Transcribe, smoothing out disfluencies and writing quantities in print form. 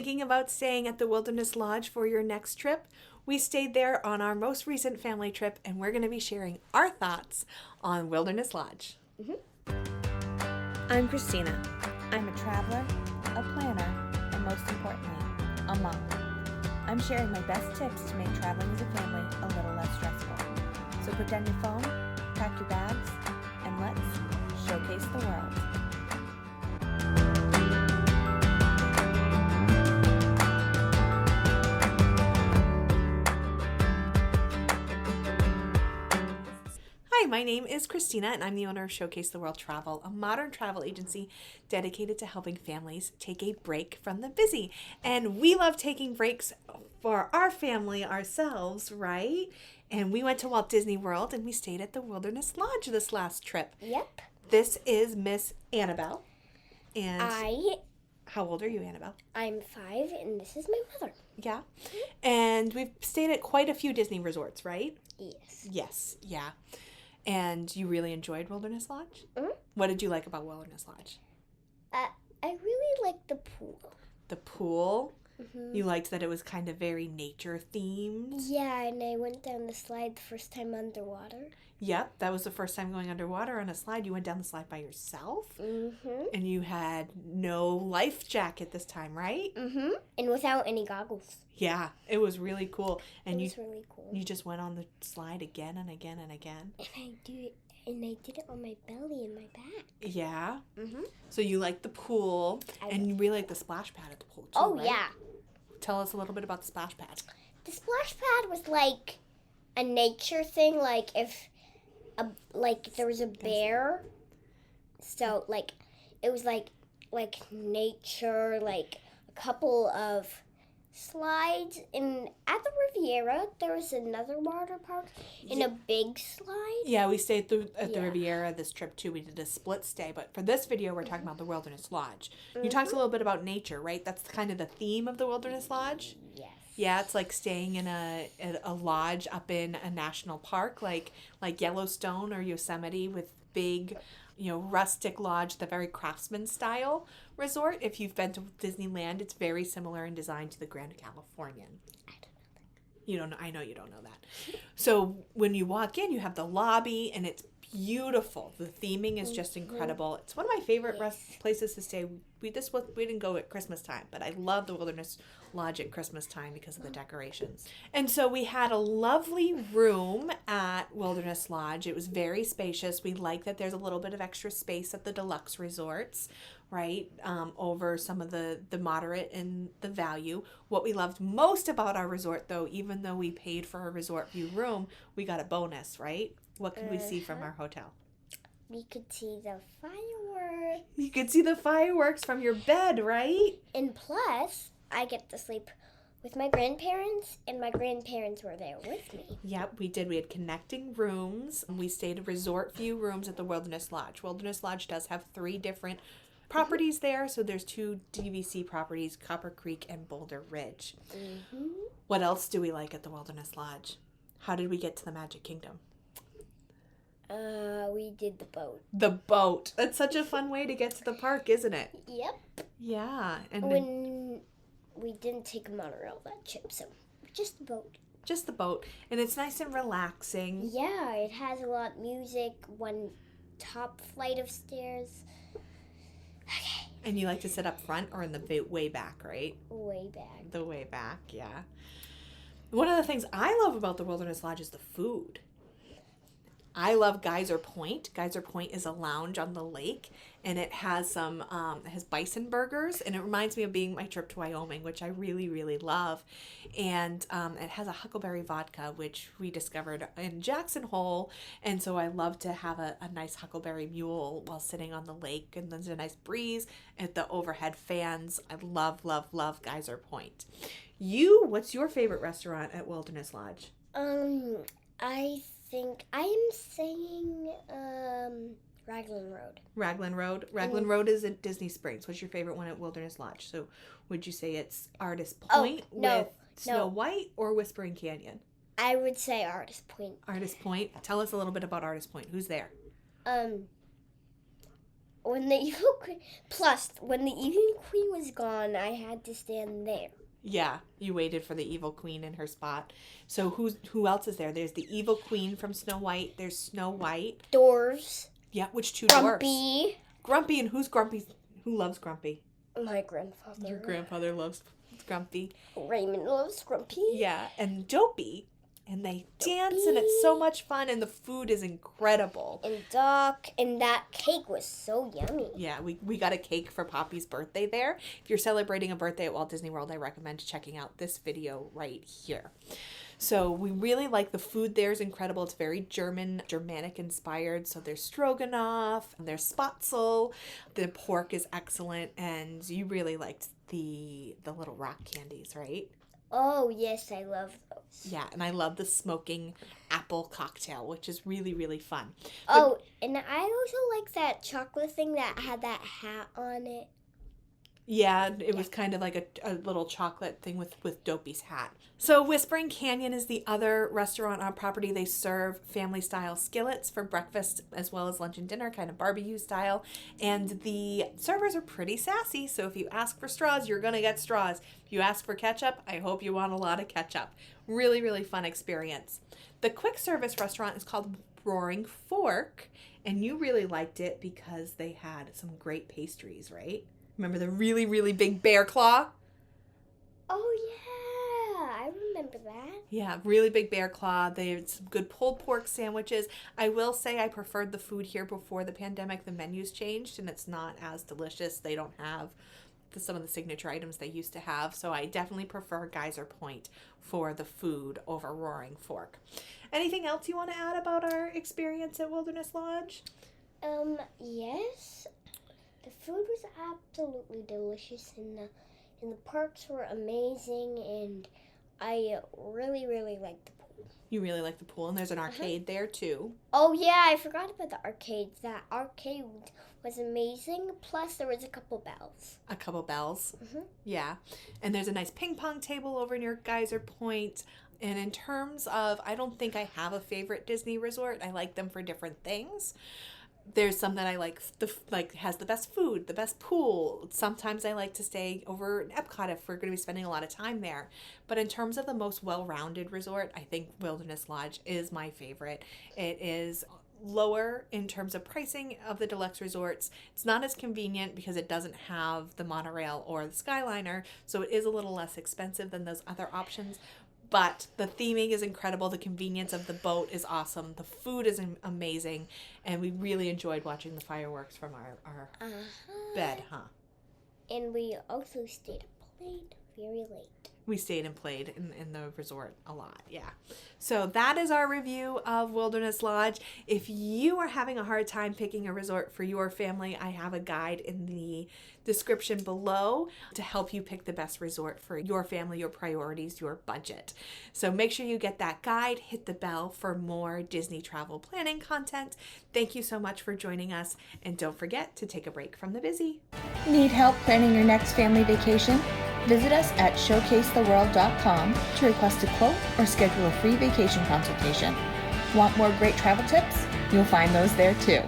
Thinking about staying at the Wilderness Lodge for your next trip? We stayed there on our most recent family trip, and we're going to be sharing our thoughts on Wilderness Lodge. I'm Christina. I'm a traveler, a planner, and most importantly, a mom. I'm sharing my best tips to make traveling as a family a little less stressful. So put down your phone, pack your bags, and let's showcase the world. Hi, my name is Christina, and I'm the owner of Showcase the World Travel, a modern travel agency dedicated to helping families take a break from the busy. And we love taking breaks for our family ourselves, right? And we went to Walt Disney World, and we stayed at the Wilderness Lodge this last trip. Yep. This is Miss Annabelle. And how old are you, Annabelle? I'm 5, and this is my mother. Yeah. And we've stayed at quite a few Disney resorts, right? Yes. Yes, yeah. And you really enjoyed Wilderness Lodge? Mm-hmm. What did you like about Wilderness Lodge? I really like the pool. The pool? Mm-hmm. You liked that it was kind of very nature themed? Yeah, and I went down the slide the first time underwater. Yep, that was the first time going underwater on a slide. You went down the slide by yourself? Mm-hmm. And you had no life jacket this time, right? Mm-hmm. And without any goggles. Yeah, it was really cool. And it was really cool. You just went on the slide again and again and again. And I did it on my belly and my back. Yeah? Mm-hmm. So you liked the pool, and you really liked the splash pad at the pool too, Oh, right? yeah. Tell us a little bit about the splash pad. The splash pad was like a nature thing, like if there was a bear. So it was like nature, like a couple of slides. And at the Riviera, there was another water park in a big slide. Yeah, we stayed at the Riviera this trip too. We did a split stay, but for this video, we're talking about the Wilderness Lodge. You talked a little bit about nature, right? That's kind of the theme of the Wilderness Lodge. Yes. Yeah, it's like staying in a lodge up in a national park, like Yellowstone or Yosemite, with big, rustic lodge, the very craftsman style resort. If you've been to Disneyland, it's very similar in design to the Grand Californian. I don't know that. You don't know. I know you don't know that. So when you walk in, you have the lobby, and it's beautiful. The theming is just incredible. It's one of my favorite places to stay. We didn't go at Christmas time, but I love the Wilderness Lodge at Christmas time because of the decorations. And so we had a lovely room at Wilderness Lodge. It was very spacious. We like that there's a little bit of extra space at the deluxe resorts, right, over some of the moderate and the value. What we loved most about our resort, though, even though we paid for a resort view room, we got a bonus, right? What could we see from our hotel? We could see the fireworks. You could see the fireworks from your bed, right? And plus, I get to sleep with my grandparents, and my grandparents were there with me. Yep, we did. We had connecting rooms. We stayed at resort view rooms at the Wilderness Lodge. Wilderness Lodge does have 3 different properties there. So there's 2 DVC properties, Copper Creek and Boulder Ridge. Mm-hmm. What else do we like at the Wilderness Lodge? How did we get to the Magic Kingdom? We did the boat. The boat. That's such a fun way to get to the park, isn't it? Yep. Yeah. And when we didn't take a monorail that trip, so just the boat. Just the boat. And it's nice and relaxing. Yeah, it has a lot of music, one top flight of stairs. Okay. And you like to sit up front or in the way back, right? Way back. The way back, yeah. One of the things I love about the Wilderness Lodge is the food. I love Geyser Point. Geyser Point is a lounge on the lake, and it has it has bison burgers, and it reminds me of being my trip to Wyoming, which I really, really love. And it has a huckleberry vodka, which we discovered in Jackson Hole, and so I love to have a nice huckleberry mule while sitting on the lake, and there's a nice breeze at the overhead fans. I love, love, love Geyser Point. What's your favorite restaurant at Wilderness Lodge? I think I am saying Raglan Road. Raglan Road. Raglan Road is at Disney Springs. What's your favorite one at Wilderness Lodge? So would you say it's Artist Point with Snow White or Whispering Canyon? I would say Artist Point. Artist Point. Tell us a little bit about Artist Point. Who's there? when the evil queen. Plus, when the evil queen was gone, I had to stand there. Yeah, you waited for the evil queen in her spot. So who else is there? There's the evil queen from Snow White. There's Snow White. Dwarves. Yeah, which two dwarves? Grumpy. Grumpy, and who's Grumpy? Who loves Grumpy? My grandfather. Your grandfather loves Grumpy. Raymond loves Grumpy. Yeah, and Dopey. And they dance, and it's so much fun, and the food is incredible. And Duck, and that cake was so yummy. Yeah, we got a cake for Poppy's birthday there. If you're celebrating a birthday at Walt Disney World, I recommend checking out this video right here. So we really like the food there is incredible. It's very Germanic inspired. So there's stroganoff, there's spatzel, the pork is excellent, and you really liked the little rock candies, right? Oh, yes, I love those. Yeah, and I love the smoking apple cocktail, which is really, really fun. Oh, and I also like that chocolate thing that had that hat on it. Yeah, it was kind of like a little chocolate thing with Dopey's hat. So Whispering Canyon is the other restaurant on property. They serve family-style skillets for breakfast as well as lunch and dinner, kind of barbecue style. And the servers are pretty sassy, so if you ask for straws, you're going to get straws. If you ask for ketchup, I hope you want a lot of ketchup. Really, really fun experience. The quick service restaurant is called Roaring Fork, and you really liked it because they had some great pastries, right? Remember the really, really big bear claw? Oh, yeah. I remember that. Yeah, really big bear claw. They had some good pulled pork sandwiches. I will say I preferred the food here before the pandemic. The menu's changed, and it's not as delicious. They don't have some of the signature items they used to have. So I definitely prefer Geyser Point for the food over Roaring Fork. Anything else you want to add about our experience at Wilderness Lodge? Yes. The food was absolutely delicious, and the parks were amazing, and I really, really liked the pool. You really like the pool, and there's an arcade there too. Oh, yeah, I forgot about the arcades. That arcade was amazing, plus there was a couple bells. A couple bells. Mm-hmm. Yeah. And there's a nice ping pong table over near Geyser Point. And in terms of, I don't think I have a favorite Disney resort. I like them for different things. There's some that I like has the best food, the best pool. Sometimes I like to stay over in Epcot if we're going to be spending a lot of time there. But in terms of the most well-rounded resort, I think Wilderness Lodge is my favorite. It is lower in terms of pricing of the deluxe resorts. It's not as convenient because it doesn't have the monorail or the Skyliner, so it is a little less expensive than those other options. But the theming is incredible. The convenience of the boat is awesome. The food is amazing. And we really enjoyed watching the fireworks from our bed, huh? And we also stayed and played very late. We stayed and played in the resort a lot, yeah. So that is our review of Wilderness Lodge. If you are having a hard time picking a resort for your family, I have a guide in the description below to help you pick the best resort for your family, your priorities, your budget. So make sure you get that guide, hit the bell for more Disney travel planning content. Thank you so much for joining us, and don't forget to take a break from the busy. Need help planning your next family vacation? Visit us at showcasetheworld.com to request a quote or schedule a free vacation consultation. Want more great travel tips? You'll find those there too.